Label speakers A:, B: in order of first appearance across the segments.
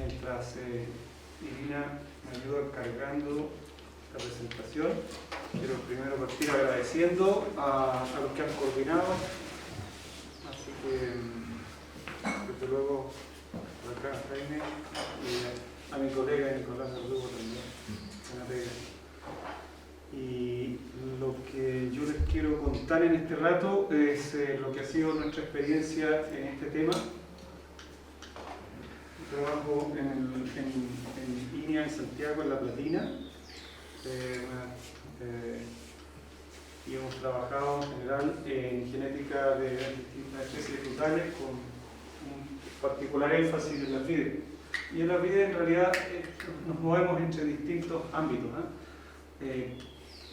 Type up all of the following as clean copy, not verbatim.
A: mientras Irina me ayuda cargando la presentación, quiero primero partir agradeciendo a los que han coordinado, así que desde luego acá a Jaime y a mi colega Nicolás Verdugo también. Y lo que yo les quiero contar en este rato es lo que ha sido nuestra experiencia en este tema. Trabajo en INEA en Santiago, en La Platina, y hemos trabajado en general en genética de distintas especies frutales con un particular énfasis en las vides. Y en las vides en realidad nos movemos entre distintos ámbitos,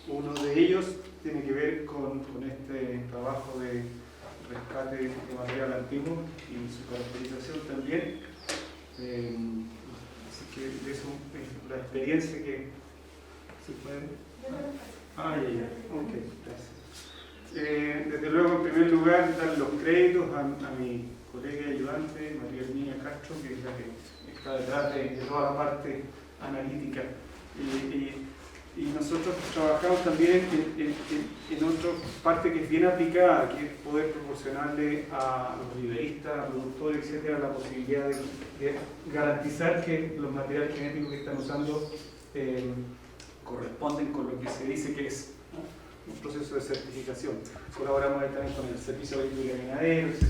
A: uno de ellos tiene que ver con este trabajo de rescate de material antiguo y su caracterización también. Así que eso es la experiencia que se puede... ya. Ok, gracias. Desde luego, en primer lugar, dar los créditos a mi colega y ayudante, María Herminia Castro, que es la que está detrás de toda la parte analítica. Y nosotros trabajamos también en otra parte que es bien aplicada, que es poder proporcionarle a los viveristas, a productores, etcétera, la posibilidad de garantizar que los materiales genéticos que están usando corresponden con lo que se dice que es, ¿no?, un proceso de certificación. Colaboramos ahí también con el Servicio Agrícola y Ganadero, etc.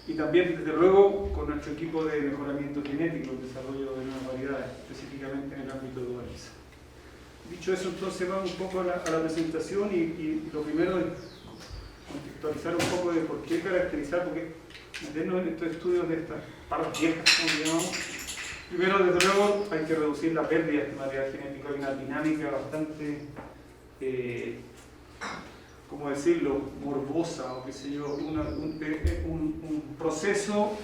A: Y también, desde luego, con nuestro equipo de mejoramiento genético, el desarrollo de nuevas variedades, específicamente en el ámbito de Urbaniza. Dicho eso, entonces vamos un poco a la presentación y lo primero es contextualizar un poco de por qué caracterizar, porque meternos en estos estudios de estas parras viejas, como llamamos. Primero, desde luego, hay que reducir la pérdida de material genético. Hay una dinámica bastante, ¿cómo decirlo?, morbosa, o qué sé yo, un proceso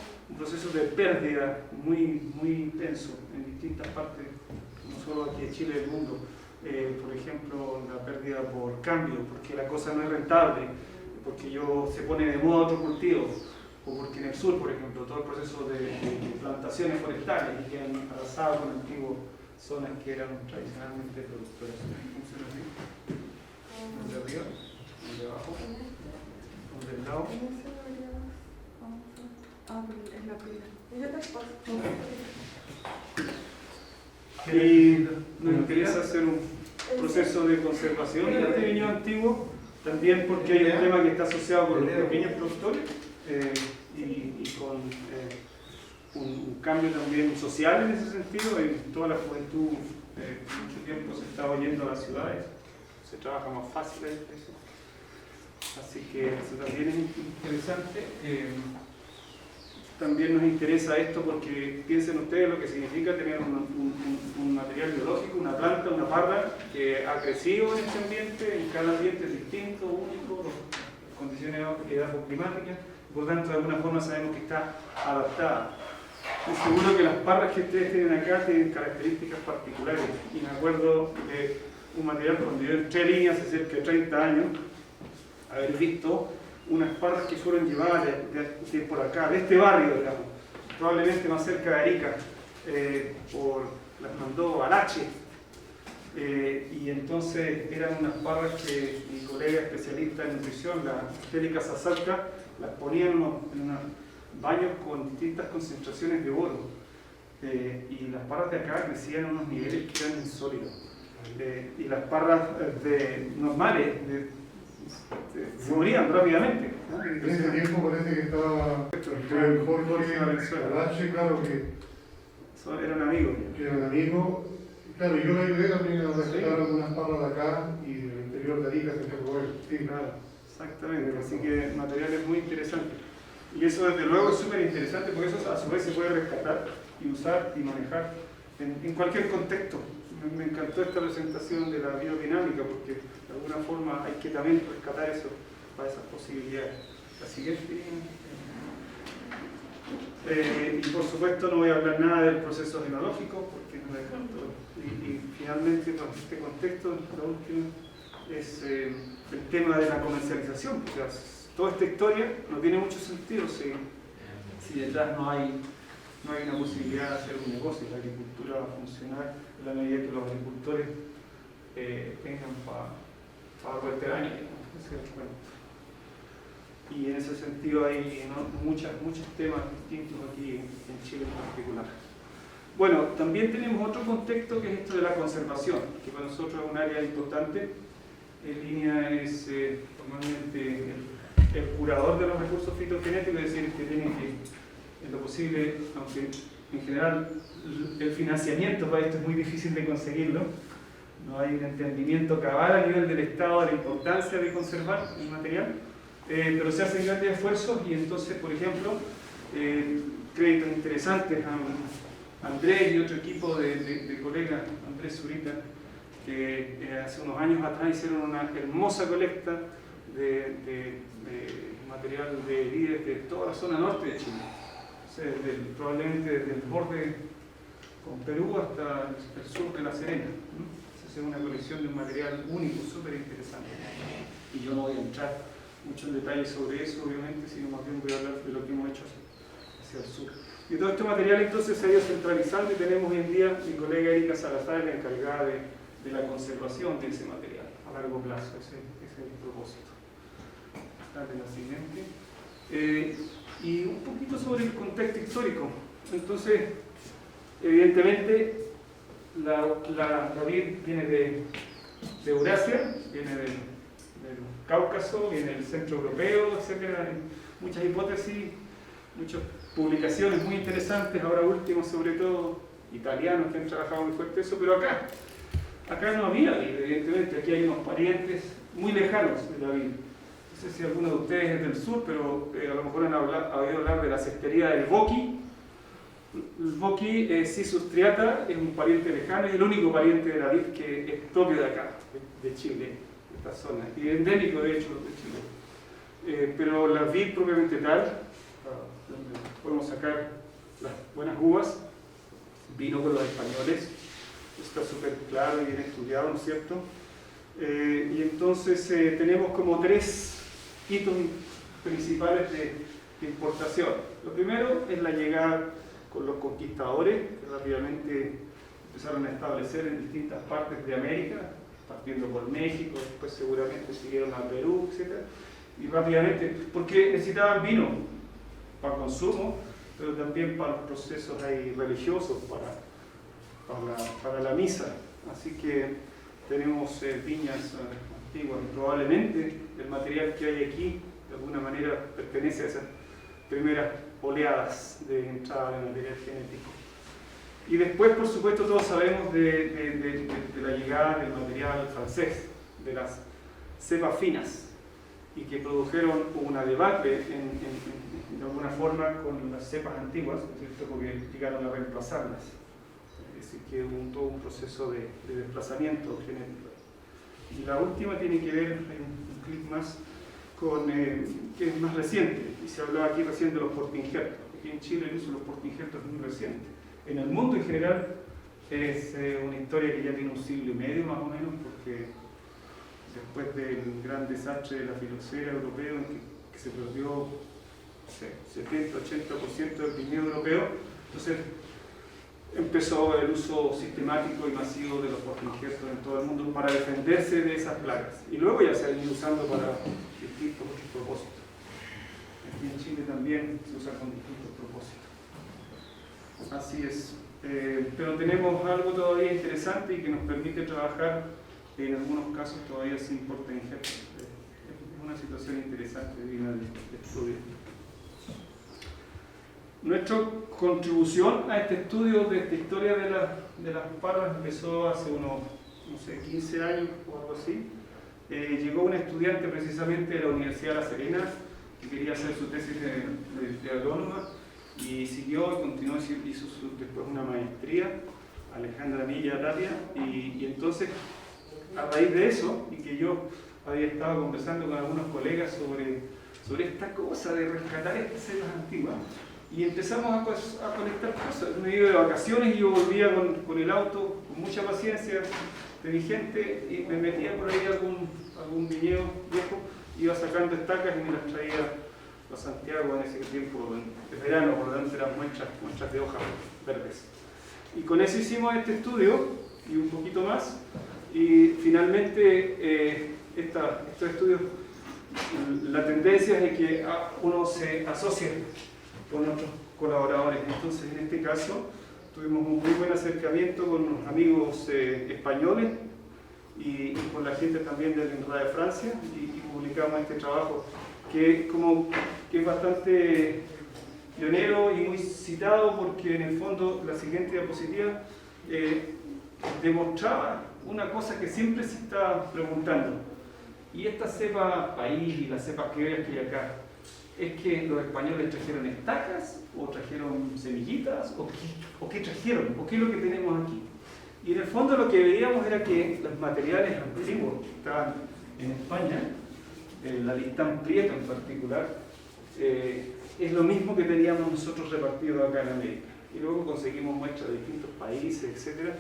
A: de pérdida muy intenso en distintas partes, no solo aquí en Chile, del mundo. Por ejemplo, la pérdida por cambio, porque la cosa no es rentable, porque se pone de moda otro cultivo, o porque en el sur, por ejemplo, todo el proceso de plantaciones forestales que han arrasado con antiguas zonas que eran tradicionalmente productoras. ¿Funciona así? ¿De arriba? ¿De abajo? ¿O del lado?
B: Es la primera.
A: Y nos interesa hacer un proceso de conservación del viñedo antiguo, también porque hay un tema que está asociado con los pequeños productores y con un cambio también social en ese sentido. En toda la juventud mucho tiempo se está oyendo a las ciudades, se trabaja más fácil eso. Así que eso también es interesante. También nos interesa esto porque piensen ustedes lo que significa tener un material biológico, una planta, una parra que ha crecido en este ambiente, en cada ambiente es distinto, único, las condiciones edafoclimáticas, por tanto de alguna forma sabemos que está adaptada. Y seguro que las parras que ustedes tienen acá tienen características particulares, y me acuerdo de un material cuando yo entré en línea hace cerca de 30 años, haber visto unas parras que fueron llevadas de por acá, de este barrio, digamos, probablemente más cerca de Arica, las mandó Alache, y entonces eran unas parras que mi colega especialista en nutrición, la Angélica Sasalca, las ponía en unos baños con distintas concentraciones de boro, y las parras de acá crecían a unos niveles que eran insólitos, y las parras normales se morían rápidamente, ¿no?
C: En ese tiempo parece que estaba el Jorge Alache, claro que
A: eran amigos.
C: Que eran amigos. Claro, yo le ayudé también a rescatar algunas parras de acá y del interior de Arica, se encargó él. Sí,
A: claro, exactamente. Así que materiales muy interesantes. Y eso desde luego es súper interesante porque eso a su vez se puede rescatar y usar y manejar en cualquier contexto. Me encantó esta presentación de la biodinámica porque de alguna forma hay que también rescatar eso para esas posibilidades. La siguiente. Y por supuesto no voy a hablar nada del proceso genológico porque no me encantó. Y finalmente, en este contexto, lo último es el tema de la comercialización. O sea, toda esta historia no tiene mucho sentido si detrás no hay no hay una posibilidad de hacer un negocio. La agricultura va a funcionar en la medida que los agricultores tengan para vuelta año. Y en ese sentido hay muchos temas distintos aquí en Chile en particular. Bueno, también tenemos otro contexto que es esto de la conservación, que para nosotros es un área importante. En línea es normalmente el curador de los recursos fitogenéticos, es decir, que tiene que, en lo posible, aunque en general el financiamiento para esto es muy difícil de conseguirlo, no hay un entendimiento cabal a nivel del Estado de la importancia de conservar el material, pero se hacen grandes esfuerzos y entonces, por ejemplo, créditos interesantes a Andrés y otro equipo de colegas, Andrés Zurita, que hace unos años atrás hicieron una hermosa colecta de material de líderes de toda la zona norte de Chile, o sea, probablemente desde el borde con Perú hasta el sur de La Serena. Es una colección de un material único, súper interesante. Y yo no voy a entrar mucho en detalle sobre eso, obviamente, sino más bien voy a hablar de lo que hemos hecho hacia el sur. Y todo este material entonces se ha ido centralizando y tenemos hoy en día mi colega Erika Salazar, la encargada de la conservación de ese material a largo plazo. Ese es el propósito. Dale la siguiente. Y un poquito sobre el contexto histórico. Entonces, evidentemente, la vid viene de Eurasia, viene del Cáucaso, viene del centro europeo, etc. Hay muchas hipótesis, muchas publicaciones muy interesantes, ahora último sobre todo italianos que han trabajado muy fuerte eso, pero acá no había vid, evidentemente, aquí hay unos parientes muy lejanos de la vid. No sé si alguno de ustedes es del sur, pero a lo mejor han oído hablar de la cestería del Boqui. El Boqui Cissus striata es un pariente lejano, es el único pariente de la vid que es propio de acá, de Chile, de esta zona, y endémico de hecho de Chile. Pero la vid propiamente tal, donde podemos sacar las buenas uvas, vino con los españoles, está súper claro y bien estudiado, ¿no es cierto? Y entonces tenemos como tres hitos principales de importación. Lo primero es la llegada con los conquistadores, que rápidamente empezaron a establecer en distintas partes de América, partiendo por México, después seguramente siguieron a Perú, etc. Y rápidamente, porque necesitaban vino para consumo, pero también para los procesos ahí religiosos, para la misa. Así que tenemos viñas antiguas y probablemente el material que hay aquí de alguna manera pertenece a esas primeras oleadas de entrada de material genético. Y después, por supuesto, todos sabemos de la llegada del material francés, de las cepas finas, y que produjeron una debacle de alguna forma con las cepas antiguas, ¿no es cierto?, porque llegaron a reemplazarlas. Es decir, que hubo todo un proceso de desplazamiento genético. Y la última tiene que ver, hay un clip más, con, que es más reciente, y se hablaba aquí recién de los portingertos. Aquí en Chile el uso de los portingertos es muy reciente. En el mundo en general es una historia que ya tiene un siglo y medio más o menos, porque después del gran desastre de la filoxera europea, en que se perdió 70-80% del viñedo europeo, entonces empezó el uso sistemático y masivo de los portingertos en todo el mundo para defenderse de esas plagas. Y luego ya se han ido usando para distintos otros propósitos. Aquí en Chile también se usa con distintos propósitos. Así es. Pero tenemos algo todavía interesante y que nos permite trabajar en algunos casos todavía sin portingertos. Es una situación interesante digna de estudio. Nuestra contribución a este estudio de esta historia de las parras empezó hace unos, no sé, 15 años o algo así. Llegó un estudiante precisamente de la Universidad de La Serena que quería hacer su tesis de agrónoma y siguió y continuó, hizo después una maestría, Alejandra Milla Tapia, y entonces a raíz de eso, y que yo había estado conversando con algunos colegas sobre esta cosa de rescatar estas cepas antiguas, y empezamos a conectar cosas. Me iba de vacaciones y yo volvía con el auto con mucha paciencia de mi gente y me metía por ahí algún viñedo viejo, iba sacando estacas y me las traía los Santiago en ese tiempo, de verano, por lo tanto eran muestras de hojas verdes. Y con eso hicimos este estudio y un poquito más, y finalmente estos estudios, la tendencia es de que uno se asocie con otros colaboradores. Entonces, en este caso, tuvimos un muy buen acercamiento con los amigos españoles y con la gente también del INRAE de Francia, y publicamos este trabajo que es bastante pionero y muy citado, porque en el fondo la siguiente diapositiva demostraba una cosa que siempre se está preguntando: ¿y esta cepa país y las cepas criollas que hay acá, es que los españoles trajeron estacas o trajeron semillitas o qué trajeron, o qué es lo que tenemos aquí? Y en el fondo lo que veíamos era que los materiales antiguos que estaban en España, la listán prieto en particular, es lo mismo que teníamos nosotros repartido acá en América. Y luego conseguimos muestras de distintos países, etc.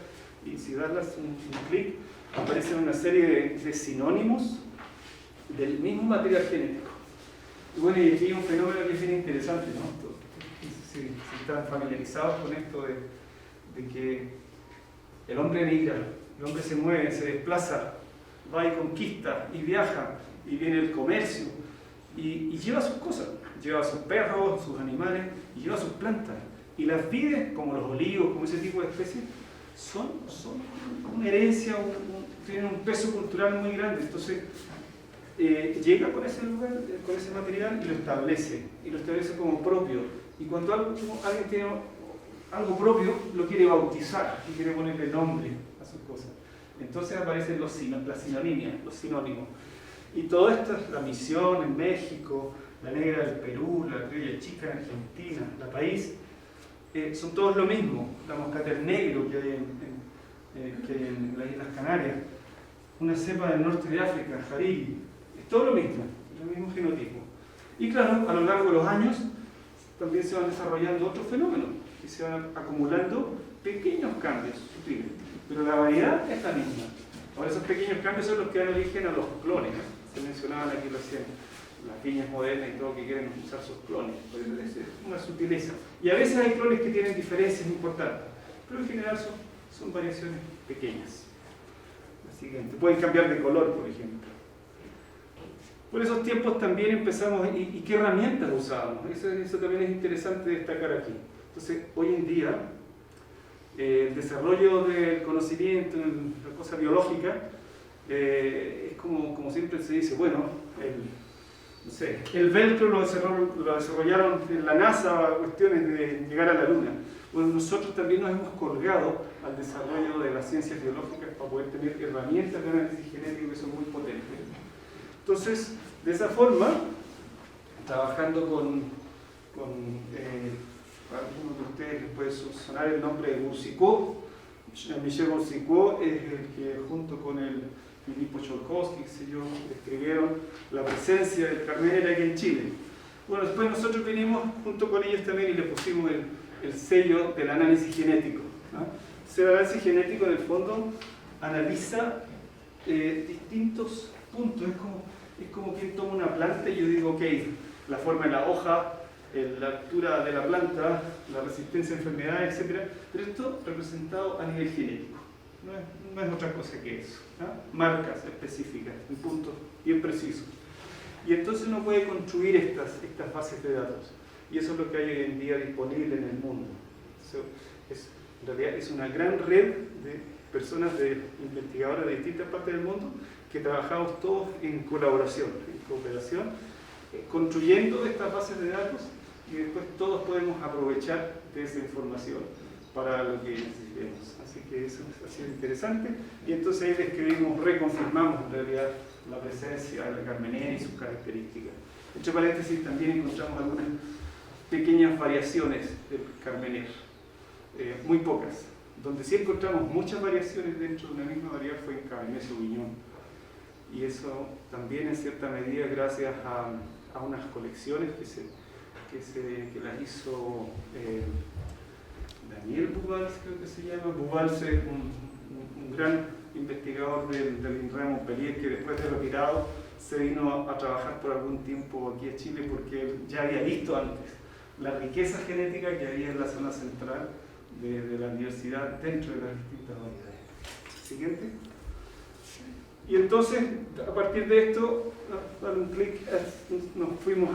A: Y si das un clic, aparecen una serie de sinónimos del mismo material genético. Y bueno, y aquí hay un fenómeno que es bien interesante, ¿no? Si están familiarizados con esto de que el hombre emigra, el hombre se mueve, se desplaza, va y conquista, y viaja, y viene el comercio, y lleva sus cosas, lleva sus perros, sus animales, y lleva sus plantas. Y las vides, como los olivos, como ese tipo de especies, son una herencia, tienen un peso cultural muy grande. Entonces, llega con ese lugar, con ese material, y lo establece como propio. Y cuando alguien tiene algo propio, lo quiere bautizar y quiere ponerle nombre a sus cosas. Entonces aparecen las sinonimias, los sinónimos. Y todo esto es la misión en México, la negra del Perú, la criolla chica en Argentina, la país, son todos lo mismo. La moscatel negro que hay en las Islas Canarias, una cepa del norte de África, jariri, es todo lo mismo genotipo. Y claro, a lo largo de los años también se van desarrollando otros fenómenos, y se van acumulando pequeños cambios sutiles, pero la variedad es la misma. Ahora, esos pequeños cambios son los que dan origen a los clones, ¿no? Se mencionaban aquí recién las viñas modernas y todo, que quieren usar sus clones, es una sutileza. Y a veces hay clones que tienen diferencias importantes, pero en general son variaciones pequeñas. La siguiente, pueden cambiar de color, por ejemplo. Por esos tiempos también empezamos, ¿y qué herramientas usábamos? Eso también es interesante destacar aquí. Entonces, hoy en día, el desarrollo del conocimiento en la cosa biológica es como siempre se dice, bueno, el velcro lo desarrollaron en la NASA, cuestiones de llegar a la Luna. Bueno, nosotros también nos hemos colgado al desarrollo de las ciencias biológicas para poder tener herramientas de análisis genético que son muy potentes. Entonces, de esa forma, trabajando con algunos de ustedes les puede sonar el nombre de Boursicot. Michel Boursicot es el que, junto con el Filippo Tsiolkovsky, escribieron la presencia del Carmenere aquí en Chile. Bueno, después nosotros vinimos junto con ellos también y le pusimos el sello del análisis genético, ¿no? El análisis genético, en el fondo, analiza distintos puntos. Es como quien toma una planta y yo digo, ok, la forma de la hoja, la altura de la planta, la resistencia a enfermedades, etc. Pero esto representado a nivel genético. No es otra cosa que eso, ¿no? Marcas específicas, en puntos bien precisos. Y entonces uno puede construir estas bases de datos. Y eso es lo que hay hoy en día disponible en el mundo. En realidad es una gran red de personas, de investigadores de distintas partes del mundo, que trabajamos todos en colaboración, en cooperación, construyendo estas bases de datos, y después todos podemos aprovechar de esa información para lo que necesitemos. Así que eso ha sido interesante. Y entonces ahí reconfirmamos en realidad la presencia de la Carmenere y sus características. Entre paréntesis, también encontramos algunas pequeñas variaciones del Carmenere, muy pocas. Donde sí encontramos muchas variaciones dentro de una misma variedad fue en Cabernet Sauvignon. Y eso también en cierta medida gracias a unas colecciones que las hizo Daniel Bubals, creo que se llama. Bubals es un gran investigador del INRAE Montpellier, que después de retirado se vino a trabajar por algún tiempo aquí a Chile porque él ya había visto antes la riqueza genética que había en la zona central de la universidad dentro de las distintas variedades. Siguiente. Y entonces, a partir de esto, dar un clic, nos fuimos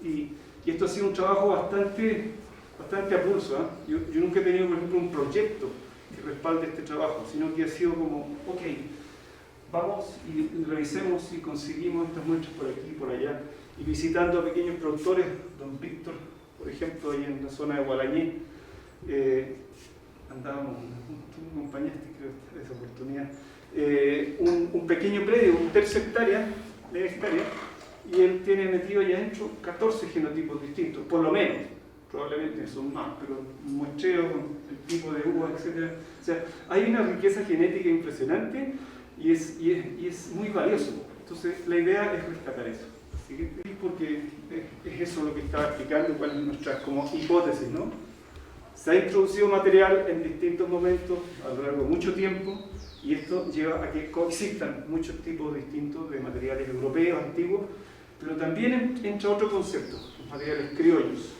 A: y esto ha sido un trabajo bastante a pulso. Yo nunca he tenido, por ejemplo, un proyecto que respalde este trabajo, sino que ha sido como, ok, vamos y revisemos si conseguimos estas muestras por aquí y por allá, y visitando a pequeños productores, don Víctor, por ejemplo, ahí en la zona de Gualañé, andábamos, tú me acompañaste, creo, en esa oportunidad, un pequeño predio, un tercio de hectárea, y él tiene metido allá adentro 14 genotipos distintos, por lo menos, probablemente son más, pero un muestreo con el tipo de uva, etc. O sea, hay una riqueza genética impresionante y es muy valioso. Entonces, la idea es rescatar eso. Siguiente, porque es eso lo que estaba explicando, cuál es nuestra como hipótesis, ¿no? Se ha introducido material en distintos momentos a lo largo de mucho tiempo y esto lleva a que coexistan muchos tipos distintos de materiales europeos antiguos, pero también entra otro concepto, los materiales criollos.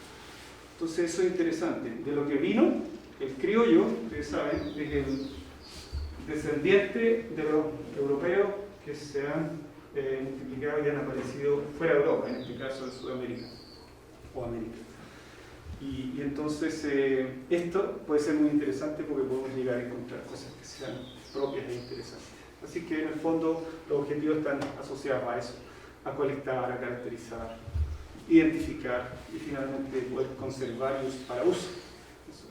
A: Entonces eso es interesante. De lo que vino, el criollo, ustedes saben, es el descendiente de los europeos que se han multiplicado y han aparecido fuera de Europa, en este caso de Sudamérica o América. Y entonces esto puede ser muy interesante porque podemos llegar a encontrar cosas que sean propias e interesantes. Así que en el fondo los objetivos están asociados a eso, a colectar, a caracterizar, identificar y finalmente poder conservar y para uso. Eso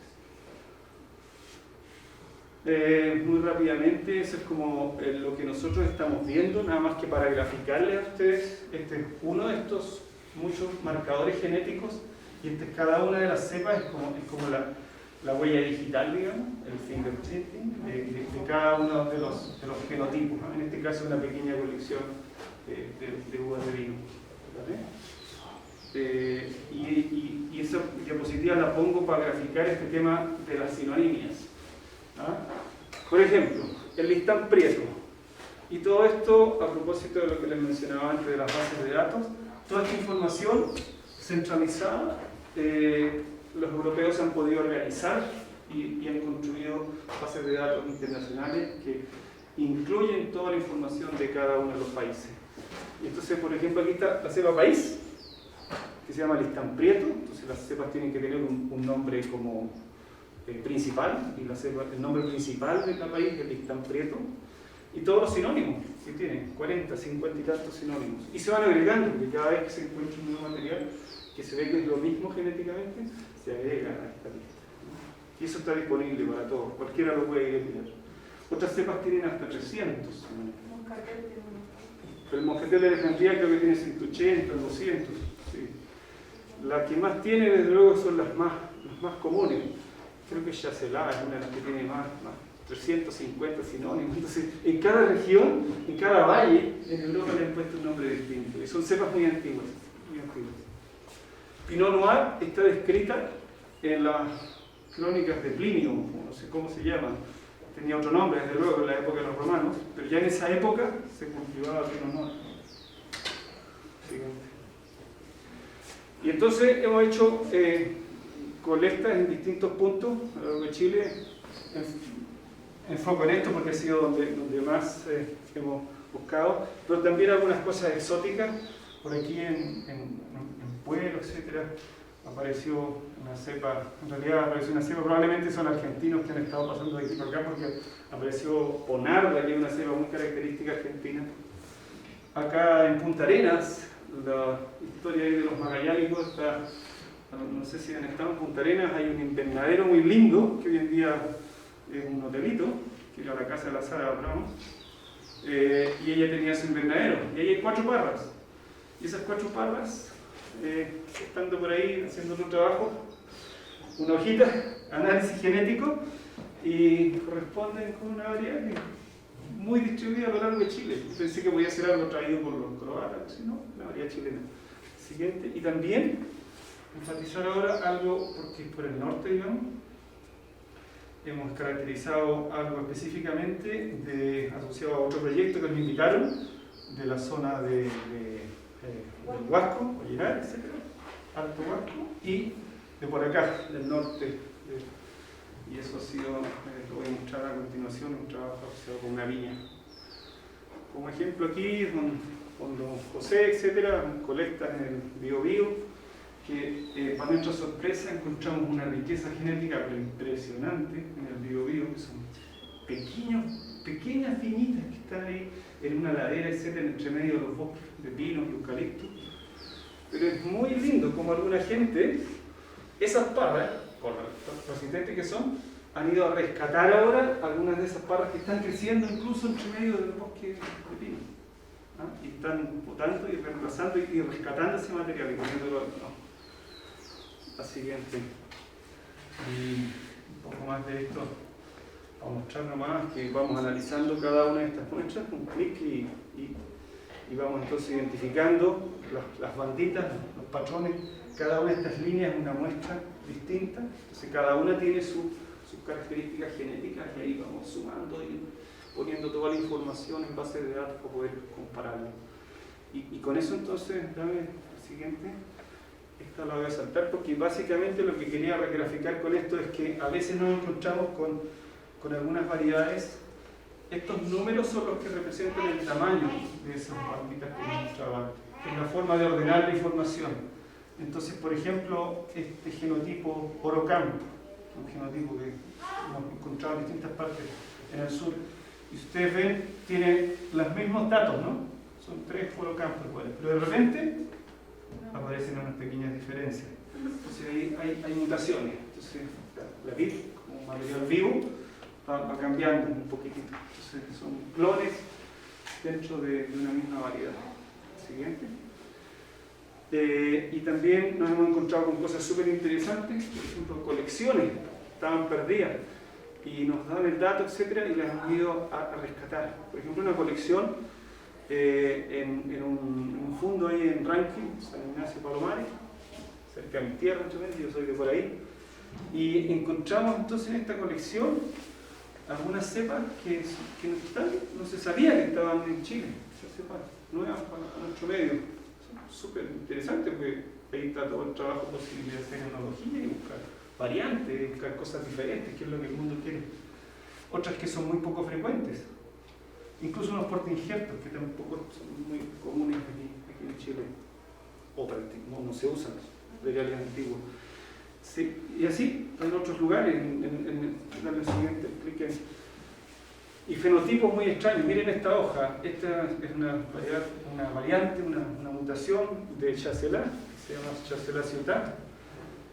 A: es. Muy rápidamente, eso es como lo que nosotros estamos viendo, nada más que para graficarles a ustedes. Este es uno de estos muchos marcadores genéticos y cada una de las cepas es como la huella digital, digamos, el fingerprinting de cada uno de los genotipos, ¿no? En este caso una pequeña colección de uvas de vino. ¿Vale? Y esa diapositiva la pongo para graficar este tema de las sinonimias. ¿Ah? Por ejemplo, el listán prieto. Y todo esto, a propósito de lo que les mencionaba antes de las bases de datos, toda esta información centralizada, los europeos han podido organizar y han construido bases de datos internacionales que incluyen toda la información de cada uno de los países. Y entonces, por ejemplo, aquí está la cepa país, que se llama listán prieto. Entonces las cepas tienen que tener un nombre como principal, y el nombre principal de cada país es el listán prieto, y todos los sinónimos que tienen, 40, 50 y tantos sinónimos, y se van agregando, porque cada vez que se encuentra un nuevo material que se ve que es lo mismo genéticamente, se agrega a esta lista. Y eso está disponible para todos, cualquiera lo puede ir a mirar. Otras cepas tienen hasta 300 sinónimos. El moscatel de Alejandría creo que tiene 180, 200. Sí. La que más tiene, desde luego, son las más comunes. Creo que Chacelá es una de las que tiene más 350 sinónimos. Entonces, en cada región, en cada valle, en Europa le han puesto un nombre distinto. Y son cepas muy antiguas. Muy antiguas. Pinot Noir está descrita en las crónicas de Plinio, no sé cómo se llama. Tenía otro nombre, desde luego, en la época de los romanos, pero ya en esa época se cultivaba Pinot Noir. Siguiente. Y entonces hemos hecho colectas en distintos puntos a lo largo de Chile. Enfoco en esto porque ha sido donde más hemos buscado, pero también algunas cosas exóticas. Por aquí en Pueblo, etcétera, apareció una cepa, en realidad apareció una cepa, probablemente son argentinos que han estado pasando de aquí por acá, porque apareció Ponarda, que es una cepa muy característica argentina. Acá en Punta Arenas, la historia ahí de los magallánicos está, no sé si han estado en Punta Arenas, hay un invernadero muy lindo, que hoy en día es un hotelito, que era la casa de la Sara Abramos, y ella tenía su invernadero, y ahí hay 4 parras, y esas 4 parras, estando por ahí haciendo un trabajo, una hojita, análisis genético, y corresponden con una variedad muy distribuida a lo largo de Chile. Pensé que podía ser algo traído por los croatas, sino la variedad chilena. Siguiente, y también enfatizar ahora algo, porque es por el norte, digamos, hemos caracterizado algo específicamente asociado a otro proyecto que nos invitaron de la zona del Huasco, Vallenar, etc., Alto Huasco, y de por acá, del norte. Y eso ha sido, lo voy a mostrar a continuación, un trabajo asociado con una viña. Como ejemplo aquí, con don José, etcétera, colectan en el Biobío, que para nuestra sorpresa encontramos una riqueza genética pero impresionante en el Biobío, que son pequeñas viñitas que están ahí en una ladera, etcétera, entre medio de los bosques de pinos y eucaliptos. Pero es muy lindo como alguna gente, esas parras, por lo resistentes que son, han ido a rescatar ahora algunas de esas parras que están creciendo incluso entre medio del bosque de pinos. ¿Ah? Y están botando y reemplazando y rescatando ese material y poniéndolo la siguiente. Y un poco más de esto, para mostrar nomás que vamos analizando cada una de estas muestras, un clic y vamos entonces identificando las banditas, los patrones. Cada una de estas líneas es una muestra distinta, entonces cada una tiene sus características genéticas y ahí vamos sumando y poniendo toda la información en base de datos para poder compararlo. Y con eso entonces, dame el siguiente. Esta la voy a saltar porque básicamente lo que quería graficar con esto es que a veces nos encontramos con algunas variedades. Estos números son los que representan el tamaño de esas banditas que nos mostraba, que es la forma de ordenar la información. Entonces, por ejemplo, este genotipo Orocam, un genotipo que hemos encontrado en distintas partes en el sur, y ustedes ven, tiene los mismos datos, ¿no? Son 3 Orocam iguales, pero de repente aparecen unas pequeñas diferencias. Entonces ahí hay mutaciones. Entonces la vid, como material vivo, va cambiando un poquitito. Entonces son clones dentro de una misma variedad. Siguiente. Y también nos hemos encontrado con cosas súper interesantes, por ejemplo, colecciones estaban perdidas y nos dan el dato, etcétera, y las hemos ido a rescatar. Por ejemplo, una colección en un fondo ahí en Rankin, San Ignacio Palomares, cerca de mi tierra, yo soy de por ahí, y encontramos entonces en esta colección algunas cepas que no se sabía que estaban en Chile, esas cepas nuevas para nuestro medio. Súper interesante porque ahí está todo el trabajo posible de hacer enología y buscar variantes, buscar cosas diferentes, que es lo que el mundo quiere. Otras que son muy poco frecuentes, incluso unos portainjertos que tampoco son muy comunes aquí en Chile, o no se usan, cereales antiguos. Sí, y así en otros lugares, en el siguiente clic. Y fenotipos muy extraños. Miren esta hoja. Esta es una variante, una mutación de Chasselas, que se llama Chasselas ciutat,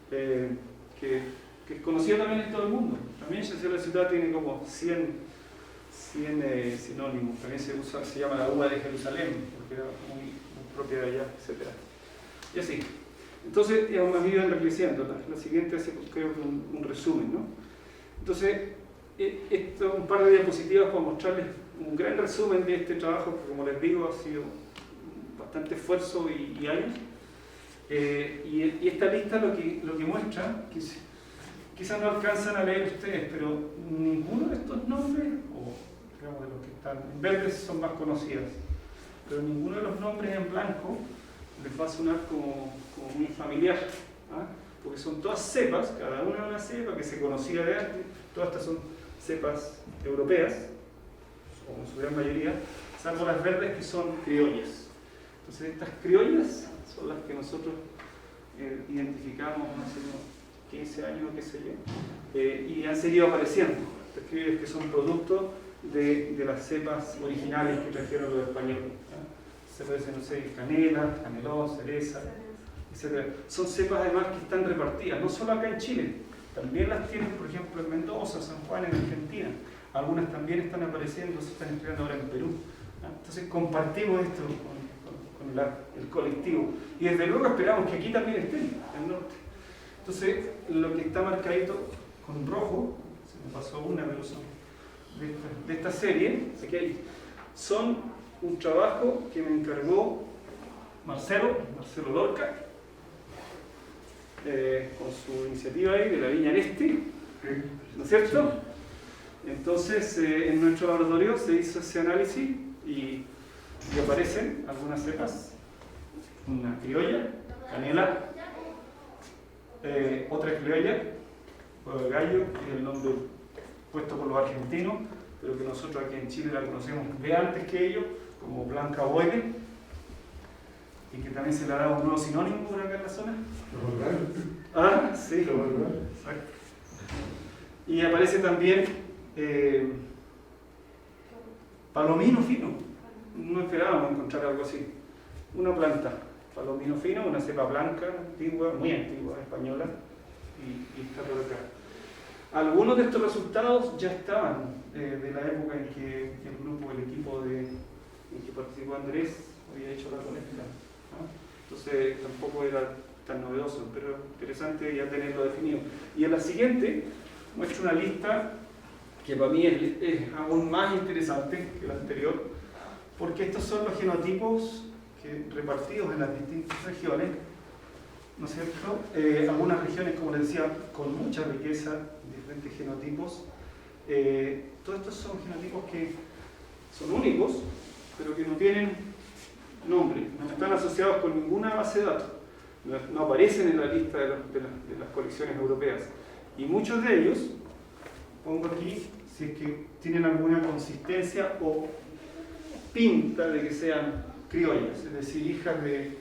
A: que es conocida también en todo el mundo. También Chasselas ciutat tiene como 100 sinónimos. También se llama la uva de Jerusalén, porque era muy propia de allá, etc. Y así. Entonces, hemos ido enriqueciendo. La siguiente hace, creo que un resumen, ¿no? Entonces, un par de diapositivas para mostrarles un gran resumen de este trabajo que, como les digo, ha sido bastante esfuerzo y años. Y esta lista lo que muestra, que quizás no alcanzan a leer ustedes, pero ninguno de estos nombres, o digamos de los que están en verdes son más conocidas, pero ninguno de los nombres en blanco les va a sonar como muy familiar, ¿ah? Porque son todas cepas, cada una una cepa que se conocía de antes, todas estas son cepas europeas, o en su gran mayoría, salvo las verdes que son criollas. Entonces estas criollas son las que nosotros identificamos hace unos 15 años, qué sé yo, y han seguido apareciendo. Estas criollas que son producto de las cepas originales que trajeron los españoles. Se puede decir, no sé, canela, canelón, cereza, etc. Son cepas además que están repartidas, no solo acá en Chile, también las tienen, por ejemplo, en Mendoza, San Juan, en Argentina. Algunas también están apareciendo, se están entregando ahora en Perú. Entonces compartimos esto con el colectivo. Y desde luego esperamos que aquí también estén, en el norte. Entonces, lo que está marcadito con rojo, se me pasó una, pero son de esta serie, aquí hay, son un trabajo que me encargó Marcelo Lorca, con su iniciativa ahí de la Viña Este, ¿no es cierto? Entonces, en nuestro laboratorio se hizo ese análisis y Y aparecen algunas cepas, una criolla, canela, otra criolla, huevo de gallo, que es el nombre puesto por los argentinos, pero que nosotros aquí en Chile la conocemos de antes que ellos, como blanca ovoide, y que también se le ha dado un nuevo sinónimo por acá en la zona. Ah, sí, exacto. Y aparece también palomino fino. No esperábamos encontrar algo así. Una planta, palomino fino, una cepa blanca, antigua, muy antigua, española, y está por acá. Algunos de estos resultados ya estaban de la época en que el grupo, el equipo en que participó Andrés, había hecho la colecta, ¿no? Entonces tampoco era tan novedoso, pero interesante ya tenerlo definido. Y en la siguiente muestro una lista que para mí es aún más interesante que la anterior, porque estos son los genotipos repartidos en las distintas regiones, ¿no es cierto? Algunas regiones, como les decía, con mucha riqueza, diferentes genotipos. Todos estos son genotipos que son únicos, pero que no tienen nombre, no están asociados con ninguna base de datos, no aparecen en la lista de las colecciones europeas. Y muchos de ellos, pongo aquí, si es que tienen alguna consistencia o pinta de que sean criollas, es decir, hijas de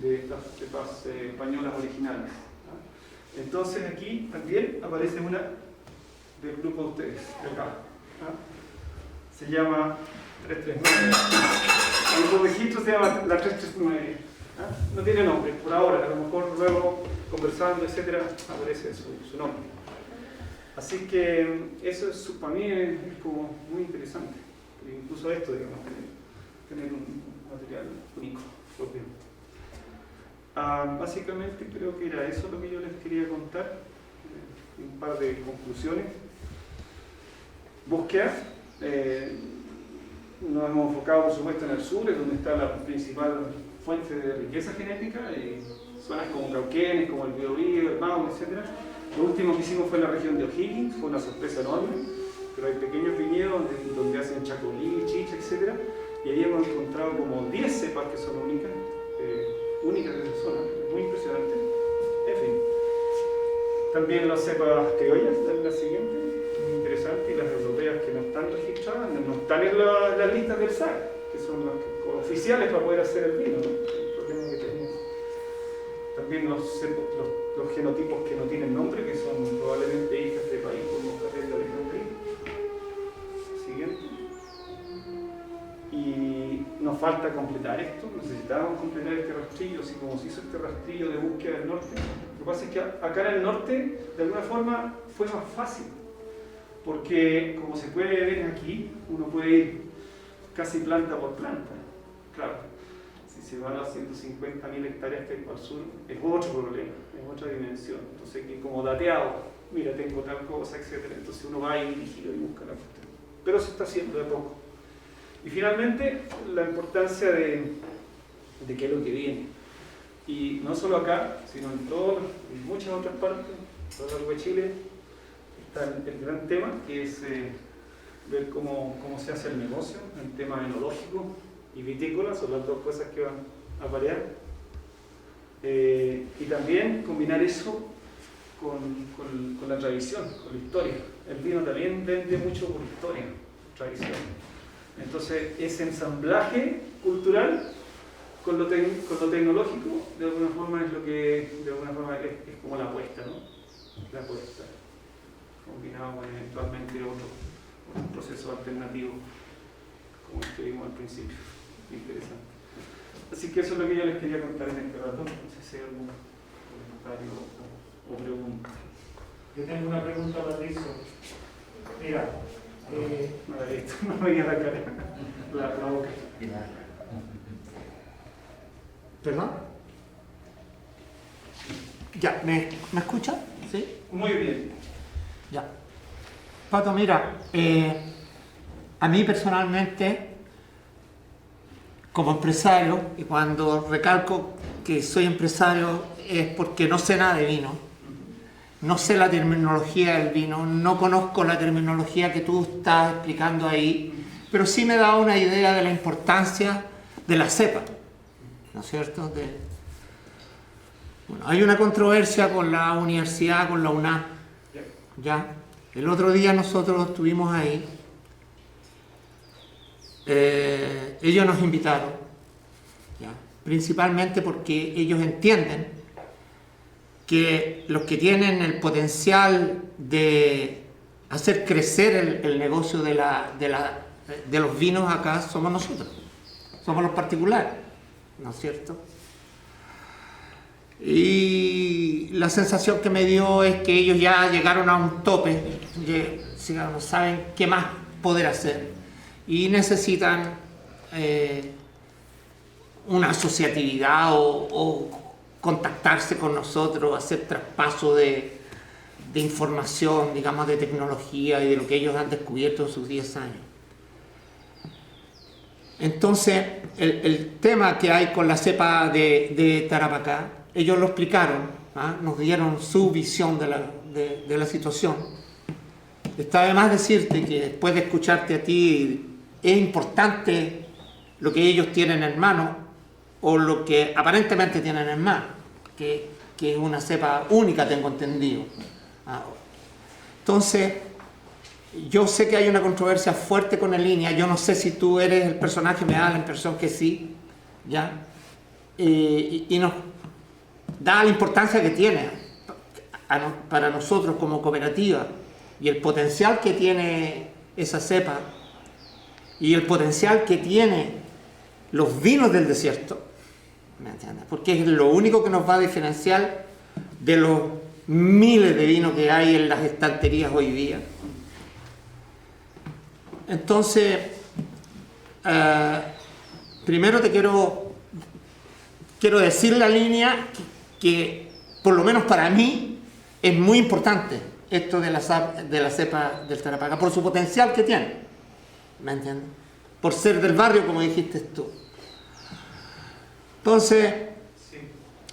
A: estas cepas españolas originales. ¿Ah? Entonces aquí también aparece una del grupo de ustedes, de acá. ¿Ah? Se llama 339. En los registros se llama la 339. ¿Ah? No tiene nombre, por ahora, a lo mejor luego conversando, etcétera, aparece su nombre. Así que eso es, para mí es como muy interesante. Incluso esto, digamos, tener un material único, propio. Básicamente creo que era eso lo que yo les quería contar. Un par de conclusiones. Búsqueda. Nos hemos enfocado, por supuesto, en el sur, es donde está la principal fuente de riqueza genética, zonas como Cauquenes, como el Biobío, el Maule, etc. Lo último que hicimos fue en la región de O'Higgins, fue una sorpresa enorme, pero hay pequeños viñedos donde hacen chacolí, chicha, etc. Y ahí hemos encontrado como 10 cepas que son únicas de esa zona, muy impresionante. En fin. También las cepas criollas, de la siguiente, muy interesante, y las europeas que no están registradas, no están en las listas del SAR, que son las oficiales para poder hacer el vino, ¿no? El problema que tenemos. También los genotipos que no tienen nombre, que son probablemente hijas de país como Carrera de Alejandría. Siguiente. Y nos falta completar esto, necesitábamos completar este rastrillo, así como se hizo este rastrillo de búsqueda del norte. Lo que pasa es que acá en el norte, de alguna forma, fue más fácil, porque como se puede ver aquí, uno puede ir casi planta por planta. Claro, si se van a 150.000 hectáreas que hay para el sur, es otro problema, es otra dimensión. Entonces, aquí como dateado, mira, tengo tal cosa, etc. Entonces uno va y dirigido y busca la cuestión. Pero se está haciendo de a poco. Y finalmente, la importancia de qué es lo que viene. Y no solo acá, sino en muchas otras partes, a lo largo de Chile, está el gran tema, que es ver cómo se hace el negocio, el tema enológico y vitícola, son las dos cosas que van a variar. Y también combinar eso con la tradición, con la historia. El vino también vende mucho por historia, tradición. Entonces, ese ensamblaje cultural con lo tecnológico, de alguna forma es lo que es como la apuesta, ¿no? La apuesta, combinado con eventualmente otro proceso alternativo, como el que vimos al principio. Interesante. Así que eso es lo que yo les quería contar en este rato. No sé si hay algún comentario o pregunta.
D: Yo tengo una pregunta, Patricio. Mira,
A: no me veía la cara, la boca.
D: ¿Perdón? Ya, ¿me escucha? ¿Sí?
A: Muy bien.
D: Ya. Pato, mira, a mí personalmente, como empresario, y cuando recalco que soy empresario es porque no sé nada de vino, no sé la terminología del vino, no conozco la terminología que tú estás explicando ahí, pero sí me da una idea de la importancia de la cepa, ¿no es cierto? Bueno, hay una controversia con la universidad, con la UNAM, ¿ya? El otro día nosotros estuvimos ahí, ellos nos invitaron, ¿ya? Principalmente porque ellos entienden que los que tienen el potencial de hacer crecer el negocio de los vinos acá somos nosotros, somos los particulares, ¿no es cierto? Y la sensación que me dio es que ellos ya llegaron a un tope, no saben qué más poder hacer y necesitan una asociatividad o contactarse con nosotros, hacer traspaso de información, digamos, de tecnología y de lo que ellos han descubierto en sus 10 años. Entonces, el tema que hay con la cepa de Tarapacá, ellos lo explicaron, ¿ah? Nos dieron su visión de la situación. Está de más decirte que después de escucharte a ti, es importante lo que ellos tienen en mano, o lo que aparentemente tienen en mano, que es una cepa única, tengo entendido. Entonces, yo sé que hay una controversia fuerte con el línea, yo no sé si tú eres el personaje, me da la impresión que sí, ¿ya? Y nos da la importancia que tiene para nosotros como cooperativa y el potencial que tiene esa cepa y el potencial que tiene los vinos del desierto, ¿me entiendes? Porque es lo único que nos va a diferenciar de los miles de vinos que hay en las estanterías hoy día. Entonces, primero te quiero decir la línea que por lo menos para mí es muy importante esto de la cepa del Tarapacá, por su potencial que tiene, ¿me entiendes? Por ser del barrio, como dijiste tú. Entonces,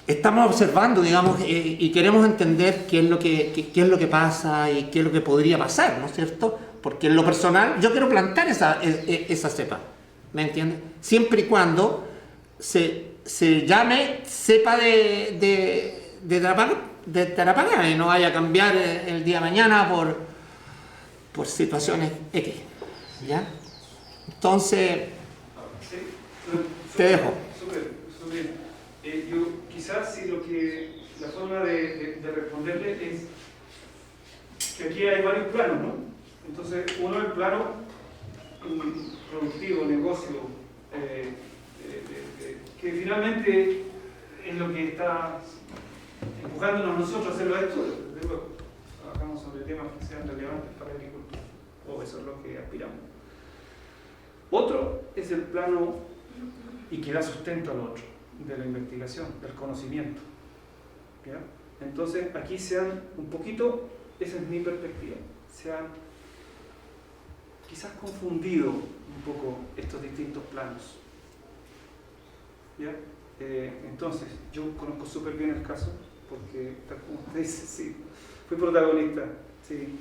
D: estamos observando, digamos, y queremos entender qué es lo que pasa y qué es lo que podría pasar, ¿no es cierto? Porque en lo personal, yo quiero plantar esa cepa, ¿me entiendes? Siempre y cuando se llame cepa de Tarapacá y no vaya a cambiar el día de mañana por situaciones X, ¿ya? Entonces, te dejo.
A: Súper. Yo quizás si la forma de responderle es que aquí hay varios planos, ¿no? Entonces, uno es el plano productivo, negocio, que finalmente es lo que está empujándonos a nosotros a hacer los estudios. Desde luego, trabajamos sobre temas que sean relevantes para la agricultura, o eso es lo que aspiramos. Otro es el plano, y que da sustento al otro, de la investigación, del conocimiento, ¿ya? Entonces, aquí se han un poquito, esa es mi perspectiva, se han quizás confundido un poco estos distintos planos, ¿ya? Entonces, yo conozco súper bien el caso, porque, tal como usted dice, sí, fui protagonista, sí.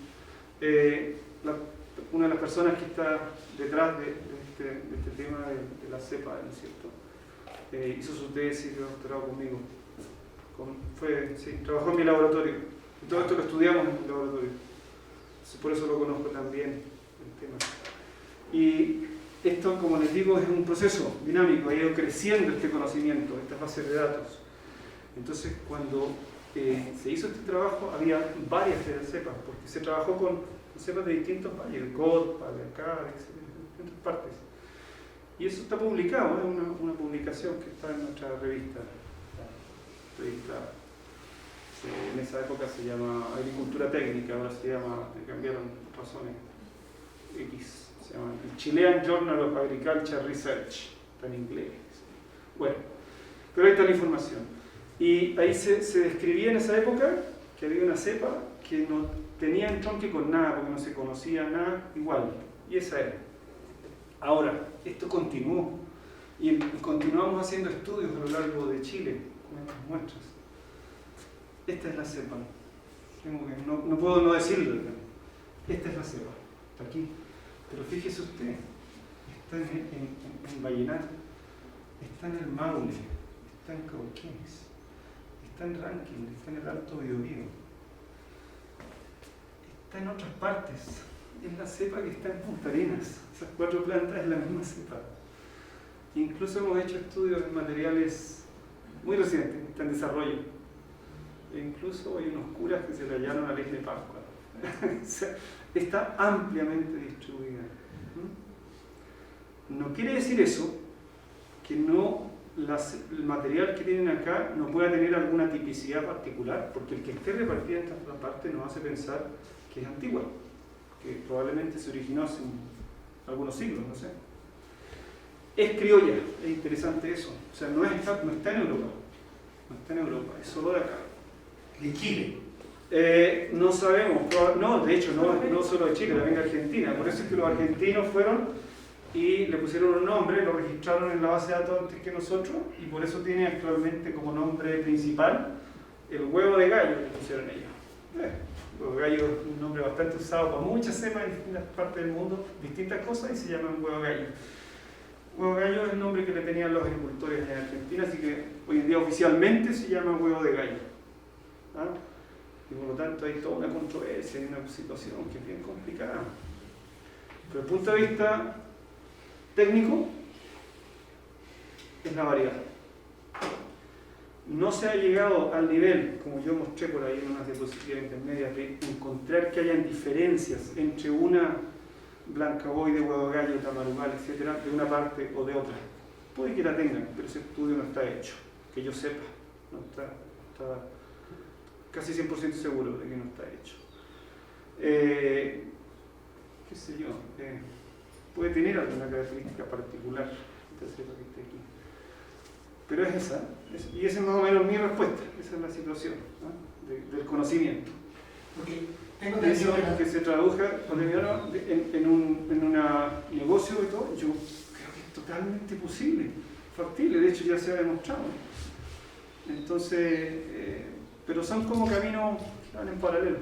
A: Una de las personas que está detrás de este tema de la cepa, ¿no es cierto? Hizo su tesis de doctorado conmigo. Trabajó en mi laboratorio. Y todo esto lo estudiamos en mi laboratorio. Por eso lo conozco también, el tema. Y esto, como les digo, es un proceso dinámico, ha ido creciendo este conocimiento, estas bases de datos. Entonces, cuando se hizo este trabajo, había varias cepas, porque se trabajó con cepas de distintos valles, el GOT, acá, de distintas partes. Y eso está publicado, es una publicación que está en nuestra revista. En esa época se llama Agricultura Técnica, ahora se llama, cambiaron razones X, se llama el Chilean Journal of Agriculture Research, está en inglés. Bueno, pero ahí está la información. Y ahí se describía en esa época que había una cepa que no tenía entronque con nada, porque no se conocía nada igual, y esa era. Ahora, esto continuó, y continuamos haciendo estudios a lo largo de Chile, con estas muestras. Esta es la cepa. No puedo no decirlo. Esta es la cepa. Está aquí. Pero fíjese usted, está en Vallenar. está en el Maule, está en Cauquenes, está en Rankin, está en el Alto Biobío, está en otras partes. Es la cepa que está en Punta Arenas. Esas 4 plantas es la misma cepa. Incluso hemos hecho estudios en materiales muy recientes, está en desarrollo. E incluso hay unos curas que se le hallaron a la isla de Pascua. O sea, está ampliamente distribuida. No quiere decir eso que no el material que tienen acá no pueda tener alguna tipicidad particular, porque el que esté repartida en esta parte nos hace pensar que es antigua, que probablemente se originó hace algunos siglos, no sé. Es criolla, es interesante eso. O sea, no está en Europa, no está en Europa, es solo de acá.
D: De Chile.
A: No sabemos, no, de hecho, no solo de Chile, también de Argentina. Por eso es que los argentinos fueron y le pusieron un nombre, lo registraron en la base de datos antes que nosotros, y por eso tiene actualmente como nombre principal el huevo de gallo que pusieron ellos. Huevo de gallo es un nombre bastante usado para muchas cepas en distintas partes del mundo, distintas cosas, y se llaman huevo de gallo. Huevo de gallo es el nombre que le tenían los agricultores en Argentina, así que hoy en día oficialmente se llama huevo de gallo. ¿Ah? Y por lo tanto hay toda una controversia y una situación que es bien complicada. Pero desde el punto de vista técnico, es la variedad. No se ha llegado al nivel, como yo mostré por ahí en unas diapositivas intermedias, de encontrar que hayan diferencias entre una blancaboide, huevo de gallo, tamarugal, etcétera, de una parte o de otra. Puede que la tengan, pero ese estudio no está hecho, que yo sepa. No está casi 100% seguro de que no está hecho. ¿Qué sé yo? Puede tener alguna característica particular esta cepa que está aquí. Pero es esa, y esa es más o menos mi respuesta, esa es la situación, ¿no? del conocimiento.
D: Porque tengo
A: De hecho,
D: entendido
A: que se traduzca en un negocio y todo, yo creo que es totalmente posible, factible, de hecho ya se ha demostrado. Entonces, pero son como caminos que van en paralelo.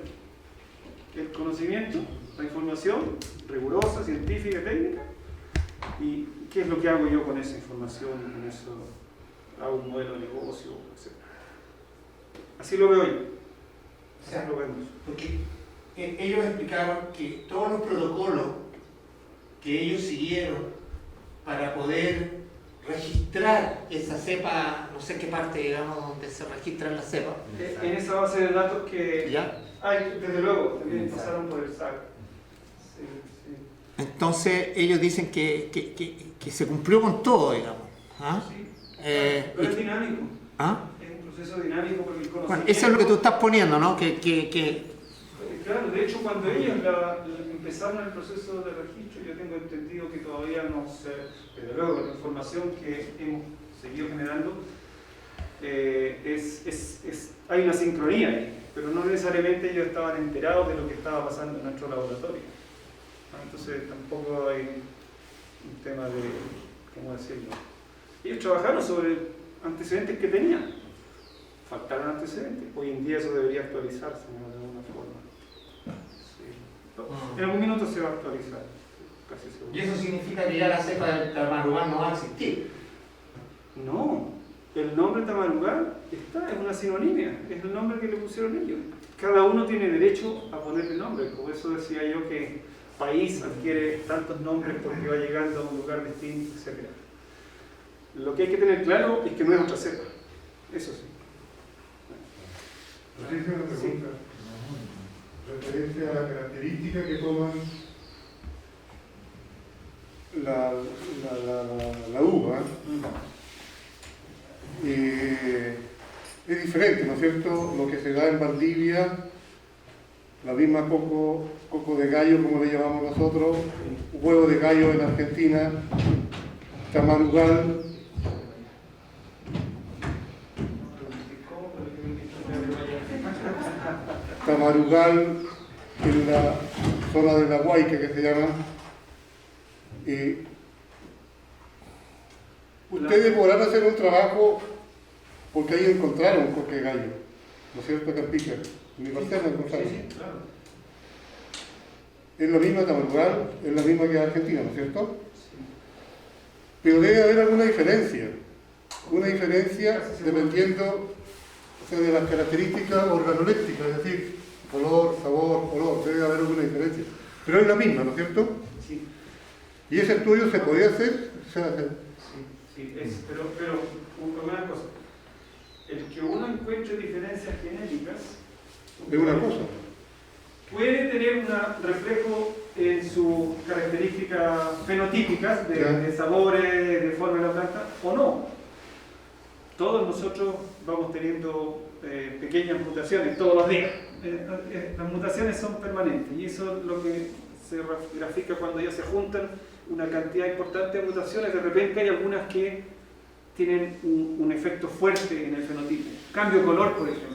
A: El conocimiento, la información rigurosa, científica, técnica, y qué es lo que hago yo con esa información, y con eso hago un modelo de negocio, etc. Así lo veo yo.
D: O sea,
A: así lo vemos.
D: porque ellos explicaron que todos los protocolos que ellos siguieron para poder registrar esa cepa, no sé qué parte, digamos, donde se registran las cepas.
A: En esa base de datos que
D: ¿Ya?
A: hay, desde luego, también
D: Exacto.
A: pasaron por el SAC. Sí, sí.
D: Entonces ellos dicen que se cumplió con todo, digamos. ¿Ah?
A: Sí.
D: Eh,
A: Pero es
D: y-
A: dinámico.
D: ¿Ah?
A: Es un proceso dinámico porque el conocimiento...
D: Bueno, eso es lo que tú estás poniendo, ¿no?
A: Claro, de hecho cuando ellos empezaron el proceso de registro, yo tengo entendido que todavía no sé, pero luego la información que hemos seguido generando, hay una sincronía ahí, pero no necesariamente ellos estaban enterados de lo que estaba pasando en nuestro laboratorio. Entonces tampoco hay un tema de, ¿cómo decirlo? Ellos trabajaron sobre antecedentes que tenían. Faltaron antecedentes. Hoy en día eso debería actualizarse, ¿no? De alguna forma. Sí. En algún minuto se va a actualizar, casi seguro.
D: Y eso significa que ya la cepa del tamarugal no va a existir.
A: No, el nombre tamarugal es una sinonimia, es el nombre que le pusieron ellos. Cada uno tiene derecho a ponerle nombre, por eso decía yo que país adquiere tantos nombres porque va llegando a un lugar distinto, etc. Lo que hay que tener claro es que no es otra cepa, eso sí.
C: Yo hice una pregunta referente a la característica que toman la uva. Es diferente, ¿no es cierto? Lo que se da en Valdivia, la misma coco de gallo, como le llamamos nosotros, huevo de gallo en Argentina, tamarugal. Tamarugal en la zona de la Huayca, que se llama. Ustedes podrán hacer un trabajo porque ahí encontraron coque de gallo, ¿no es cierto, Campica? En mi parcela encontraron.
A: Sí, claro.
C: Es la misma tamarugal, es la misma que Argentina, ¿no es cierto? Pero debe haber alguna diferencia. una diferencia dependiendo, o sea, de las características organolépticas, es decir, color, sabor, olor, debe haber alguna diferencia. Pero es la misma, ¿no es cierto?
A: Sí,
C: ¿Y ese estudio se podía hacer? Se hace.
A: sí, pero una cosa. El que uno encuentre diferencias genéticas
C: Es una cosa.
A: puede tener un reflejo en sus características fenotípicas
C: Ya.
A: de sabores, de forma de la planta, o no. Todos nosotros vamos teniendo pequeñas mutaciones todos los días. Las mutaciones son permanentes y eso es lo que se grafica cuando ya se juntan una cantidad importante de mutaciones. De repente hay algunas que tienen un efecto fuerte en el fenotipo. Cambio de color, por ejemplo.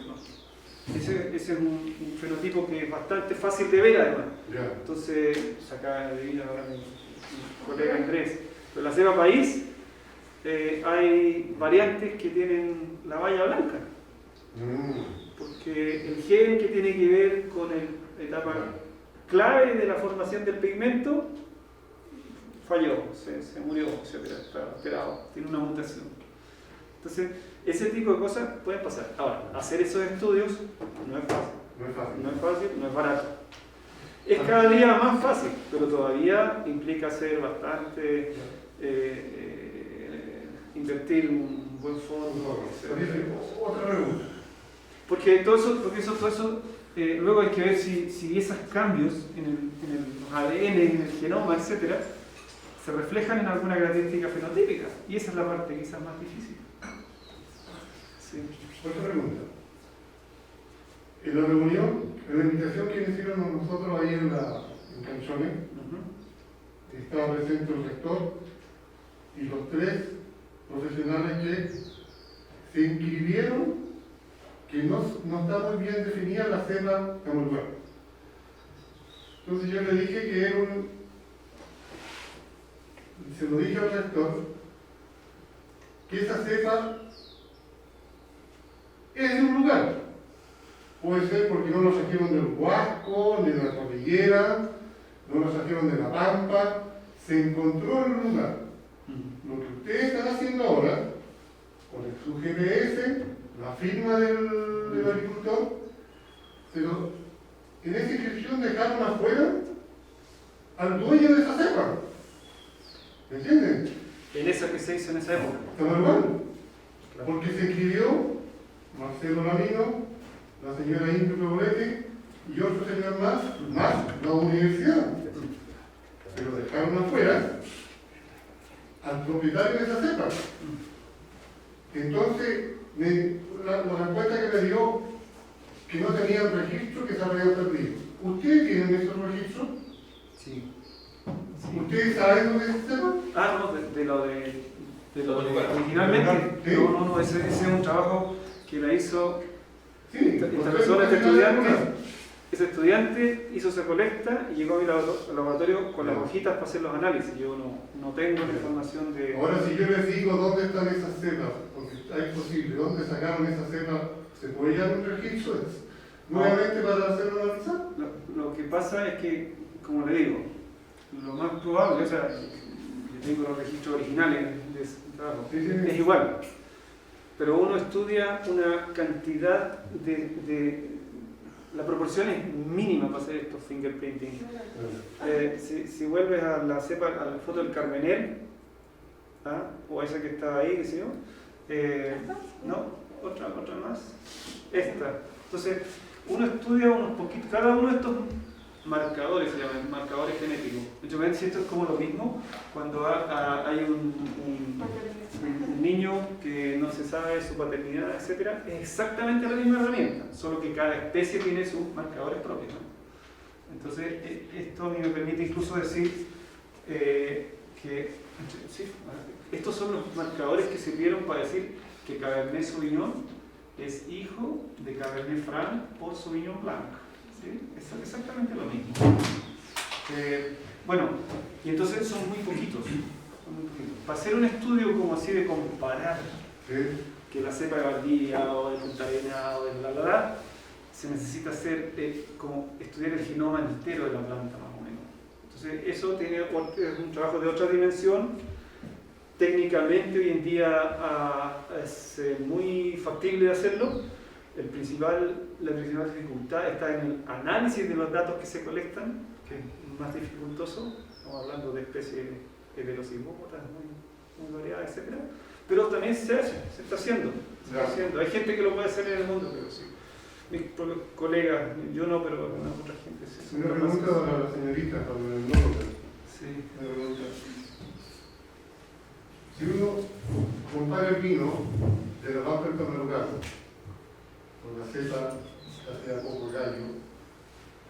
A: Ese es un fenotipo que es bastante fácil de ver, además.
C: Ya.
A: Entonces, acá adivina ahora mi colega Andrés. Pero en la cepa país hay variantes que tienen la valla blanca. Porque el gen que tiene que ver con la etapa clave de la formación del pigmento falló, se murió, está alterado, tiene una mutación. Entonces, ese tipo de cosas pueden pasar. Ahora, hacer esos estudios no es fácil.
C: No es fácil.
A: No es fácil, no es barato. Es cada día más fácil, pero todavía implica hacer bastante, invertir un buen fondo.
C: Otra pregunta.
A: Porque todo eso, luego hay que ver si esos cambios en el ADN, en el genoma, etc., se reflejan en alguna característica fenotípica. Y esa es la parte quizás más difícil. Sí.
C: Otra pregunta. En la reunión, en la invitación que nos hicieron a nosotros ahí en Canchones, estaba presente el rector y los 3 profesionales que se inscribieron, que no está muy bien definida la cepa Camulbán. Entonces yo le dije que era se lo dije al rector, que esa cepa es de un lugar. Puede ser porque no lo saquaron del Huasco, ni de la cordillera, no lo saquaron de la Pampa, se encontró en un lugar. Lo que ustedes están haciendo ahora, con su GPS, la firma del agricultor, pero en esa inscripción dejaron afuera al dueño de esa cepa. ¿Me entienden?
A: En esa que se hizo en esa época.
C: Está normal. Porque se inscribió Marcelo Lamino, la señora Ingrid Poblete y otro señor más la universidad. Pero dejaron afuera al propietario de esa cepa. Entonces, la respuesta que me dio, que no tenía el registro, que se había perdido. ¿Ustedes tienen esos registros?
A: Sí.
C: ¿Ustedes saben dónde es esa cepa?
A: No, de lo originalmente.
C: Sí.
A: No, ese es un trabajo que la hizo
C: Sí.
A: esta persona, este estudiante. Ese estudiante hizo esa colecta y llegó a mi laboratorio con las hojitas para hacer los análisis. Yo no tengo la información de...
C: Ahora, si yo les digo dónde están esas cepas, porque es posible, dónde sacaron esas cepas, ¿se puede dar un registro nuevamente para hacerlo analizar?
A: Lo que pasa es que, como le digo, lo más probable, o sea, yo tengo los registros originales de ese trabajo, es igual. Pero uno estudia una cantidad la proporción es mínima para hacer estos fingerprinting. Si vuelves a la cepa, a la foto del Carmenel, o esa que estaba ahí, qué sé yo, no, otra más, esta. Entonces, uno estudia unos poquitos, cada uno de estos marcadores, se llaman marcadores genéticos. De hecho, ven si esto es como lo mismo cuando hay un niño que no se sabe su paternidad, etc. Es exactamente la misma herramienta, solo que cada especie tiene sus marcadores propios, ¿no? Entonces, esto a mí me permite incluso decir que sí, estos son los marcadores que sirvieron para decir que Cabernet Sauvignon es hijo de Cabernet Franc por Sauvignon Blanc. ¿Sí? Es exactamente lo mismo. Bueno, y entonces son muy poquitos. Para hacer un estudio como así de comparar que la cepa de Valdivia o de Punta Arenas o de la, se necesita hacer como estudiar el genoma entero de la planta más o menos. Entonces eso es un trabajo de otra dimensión técnicamente hoy en día es muy factible hacerlo. La principal dificultad está en el análisis de los datos que se colectan, que es más dificultoso. Estamos hablando de especies de velocimótas muy variadas, etc. Pero también se está haciendo. Hay gente que lo puede hacer en el mundo, pero sí. Mis colegas, yo no, pero alguna otra gente sí.
C: Una pregunta a la señorita, para el nólogo.
A: Sí.
C: Una pregunta. Si uno compara el vino de la Baja del Camerugano con la cepa, ya sea coco de gallo,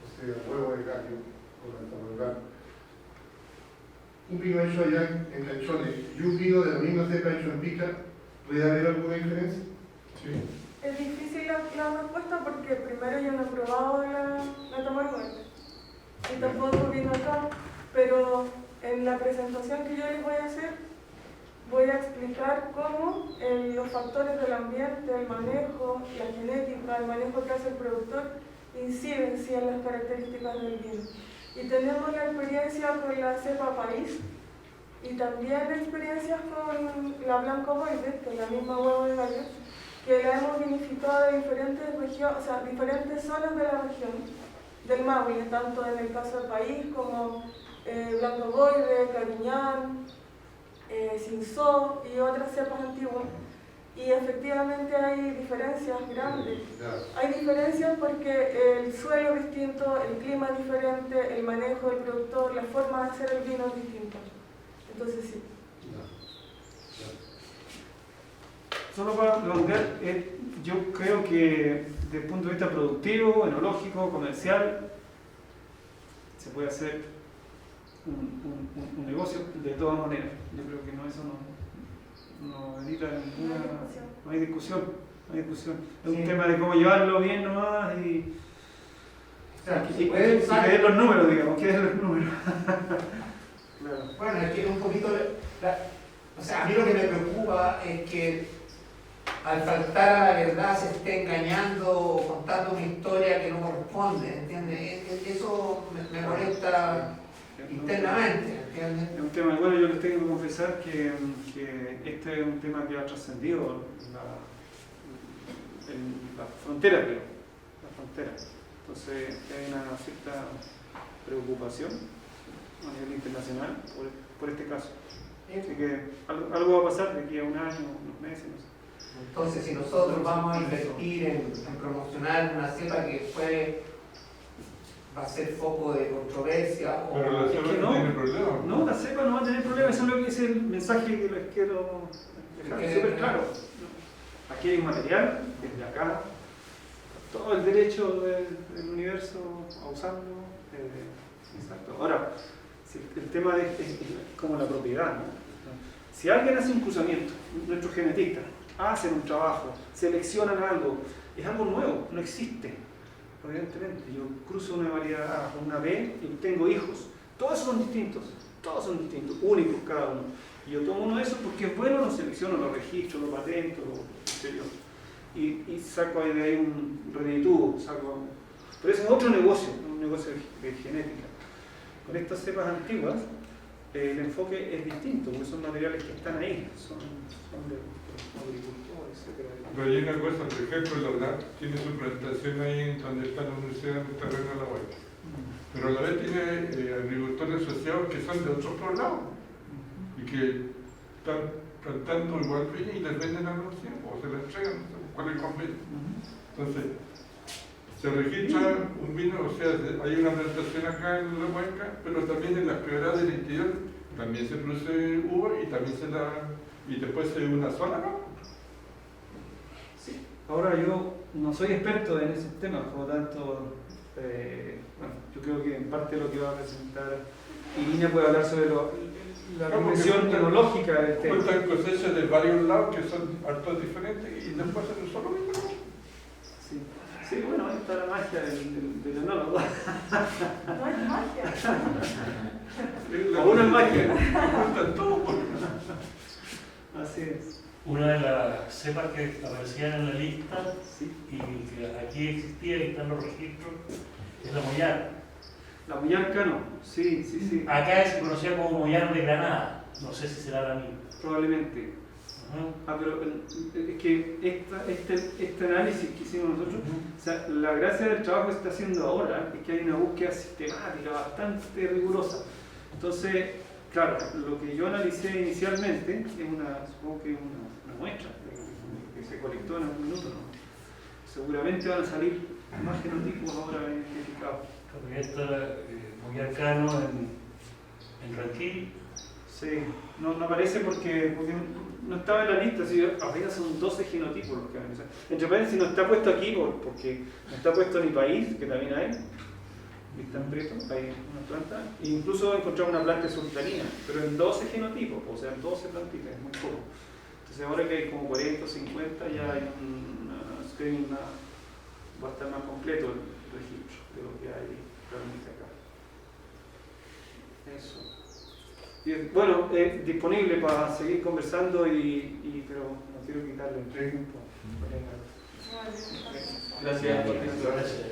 C: o sea huevo de gallo, con el Camerugano, un vino hecho allá en Canchones y un vino de la misma cepa hecho en Pica, ¿puede haber alguna diferencia? Sí.
B: Es difícil la respuesta porque primero yo no he probado la Camerugana y tampoco vino acá, pero en la presentación que yo les voy a hacer voy a explicar cómo los factores del ambiente, el manejo, la genética, el manejo que hace el productor inciden sí en las características del vino. Y tenemos la experiencia con la cepa país y también experiencias con la blanco boide, que es la misma huevo de gallo, que la hemos vinificado de diferentes regiones, o sea, diferentes zonas de la región del Maule, tanto en el caso del país como blanco boide, cariñán, Cinsault y otras cepas antiguas, y efectivamente hay diferencias grandes. Hay diferencias porque el suelo es distinto, el clima es diferente, el manejo del productor, la forma de hacer el vino es distinta. Entonces sí.
A: Solo para redondear, yo creo que desde el punto de vista productivo, enológico, comercial, se puede hacer un negocio de todas maneras. Yo creo que eso no evita ninguna, no hay discusión. Es un tema de cómo llevarlo bien nomás y que den los números, digamos, que den los números.
D: Claro. Bueno, es que un poquito, o sea, a mí lo que me preocupa es que al faltar a la verdad se esté engañando o contando una historia que no corresponde, ¿entiendes? Eso me molesta internamente, ¿entiendes?
A: Es un tema, bueno, yo les tengo que confesar que este es un tema que ha trascendido la frontera, creo. La frontera. Entonces hay una cierta preocupación a nivel internacional por este caso. Así que algo va a pasar de aquí a un año, unos meses, no sé.
D: Entonces, si nosotros vamos a invertir en promocionar una cepa que va a ser foco de controversia.
E: Pero la cepa no tiene problema.
A: No, la cepa no va a tener problema, eso es lo que es el mensaje que les quiero dejar súper claro. Aquí hay un material, desde acá, todo el derecho del universo a usarlo. Exacto. Ahora, el tema es como la propiedad, ¿no? Si alguien hace un cruzamiento, nuestros genetistas hacen un trabajo, seleccionan algo, es algo nuevo, no existe. Evidentemente, yo cruzo una variedad A con una B y tengo hijos, todos son distintos, únicos cada uno. Y yo tomo uno de esos porque es bueno, lo selecciono, lo registro, lo patento, y saco de ahí un reditudo, pero ese es otro negocio, un negocio de genética. Con estas cepas antiguas, el enfoque es distinto, porque son materiales que están ahí, son de agricultores, etc.
E: Pero hay una cosa, por ejemplo, la UNAP tiene su plantación ahí donde está la universidad en el terreno de la huerta. Pero a la vez tiene agricultores asociados que son de otros poblados y que están plantando igual viña y les venden a los universidad o se les entregan, no sé cuál es el convenio. Entonces, se registra un vino, o sea, hay una plantación acá en la huerta, pero también en las quebradas del interior también se produce uva y también y después se una sola, ¿no?
A: Sí. Ahora yo no soy experto en ese tema, por lo tanto, bueno, yo creo que en parte lo que va a presentar Irina puede hablar sobre la dimensión tecnológica del tema.
E: Cuentan cosechas de varios lados que son hartos diferentes y después en un solo vino.
A: Sí. Sí, bueno, ahí está la magia del enólogo.
B: No es magia.
A: O uno es magia.
E: Cuentan todo.
A: Así es.
F: Una de las cepas que aparecían en la lista
A: Sí.
F: y que aquí existía y están los registros es la Moyar.
A: La Muñarca no, sí.
F: Acá se conocía como Moyar de Granada, no sé si será la misma.
A: probablemente. Pero es que este análisis que hicimos nosotros, o sea, la gracia del trabajo que se está haciendo ahora es que hay una búsqueda sistemática bastante rigurosa. Entonces, claro, lo que yo analicé inicialmente es supongo que es una muestra que se colectó en algún minuto, ¿no? Seguramente van a salir más genotipos ahora identificados.
F: Esto muy arcano en Ranquil.
A: Sí, no aparece porque no estaba en la lista, así, apenas son 12 genotipos los que hay. O sea, entre paréntesis no está puesto aquí porque no está puesto en mi país, que también hay, está en Preto, hay una planta, e incluso encontramos una planta sultanina, pero en 12 genotipos, o sea, en 12 plantitas, es muy poco. Entonces ahora que hay como 40 o 50 ya hay va a estar más completo el registro de lo que hay realmente acá. Eso. Y, bueno, disponible para seguir conversando, pero no quiero quitarle el tiempo.
B: Vale.
A: Gracias.
F: Gracias.